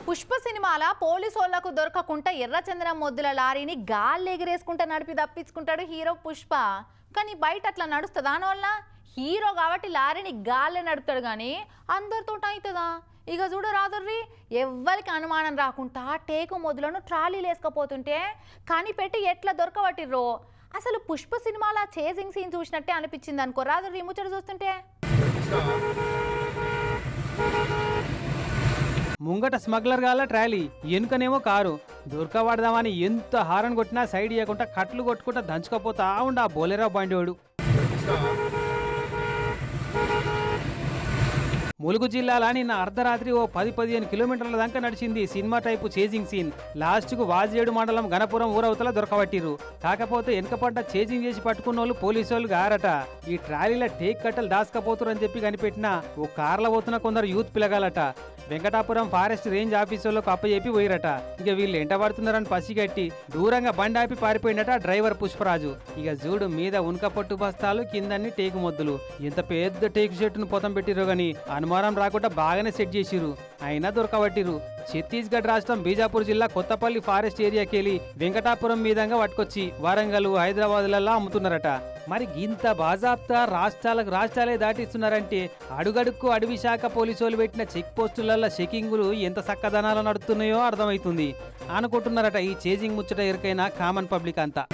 పుష్ప సినిమాల పోలీసోళ్లకు దొరకకుండా ఎర్రచందనం మొద్దుల లారీని గాల్లో ఎగిరేసుకుంటా నడిపి తప్పించుకుంటాడు హీరో పుష్ప. కానీ బయట అట్లా నడుస్తుందా వల్ల హీరో కాబట్టి లారీని గాల్లో నడుపుతాడు కానీ అందరితో అవుతుందా? ఇక చూడు రాదుర్రి, ఎవ్వరికి అనుమానం రాకుండా టేకు మొద్దులను ట్రాలీలు వేసుకపోతుంటే కనిపెట్టి ఎట్లా దొరకబట్టిర్రో. అసలు పుష్ప సినిమాల చేజింగ్ సీన్ చూసినట్టే అనిపించింది అనుకో రాదుర్రి ముచ్చట చూస్తుంటే. ముంగట స్మగ్లర్ గాల ట్రాలీ, ఎనుకనేమో కారు. దొరకబడదామని ఎంత హారన్ కొట్టినా సైడ్ ఇవ్వకుండా కట్లు కొట్టుకుంటా దంచుకపోతా ఉండ ఆ బోలెరా బండివాడు. ములుగు జిల్లాలో నిన్న అర్ధరాత్రి ఓ 10-15 కిలోమీటర్ల దాకా నడిచింది సినిమా టైపు చేజింగ్ సీన్. లాస్ట్కు వాజేడు మండలం గణపురం ఊరవతల దొరకబట్టిరు. కాకపోతే వెనకపడ్డ చేజింగ్ చేసి పట్టుకున్న వాళ్ళు పోలీసు వాళ్ళు గారట. ఈ ట్రాలీల టేక్ కట్టలు దాసుకపోతురని చెప్పి కనిపెట్టిన ఓ కార్ల పోతున్న కొందరు యూత్ పిలగాలట. వెంకటాపురం ఫారెస్ట్ రేంజ్ ఆఫీసులకు అప్పచెప్పి పోయిరట. ఇక వీళ్ళు ఎంట పడుతున్నారని పసిగట్టి దూరంగా బండి ఆపి పారిపోయినట డ్రైవర్ పుష్పరాజు. ఇక చూడు మీద ఉనక పట్టు బస్తాలు, కిందన్ని టేకు మొద్దులు. ఎంత పెద్ద టేకు చెట్టును పొతం పెట్టిరో గాని అనుమానం రాకుండా బాగానే సెట్ చేసిరు. అయినా దొరకబట్టిరు. ఛత్తీస్గఢ్ రాష్ట్రం బీజాపూర్ జిల్లా కొత్తపల్లి ఫారెస్ట్ ఏరియాకి వెళ్ళి వెంకటాపురం మీదంగా పట్టుకొచ్చి వరంగల్, హైదరాబాద్లలో అమ్ముతున్నారట. మరి ఇంత బాజాప్తా రాష్ట్రాలే దాటిస్తున్నారంటే అడుగడుక్కు అడవి శాఖ పోలీసులు పెట్టిన చెక్ పోస్టులలో చెకింగులు ఎంత చక్కదనాలు నడుస్తున్నాయో అర్థమవుతుంది అనుకుంటున్నారట ఈ చేజింగ్ ముచ్చట ఎరికైనా కామన్ పబ్లిక్ అంతా.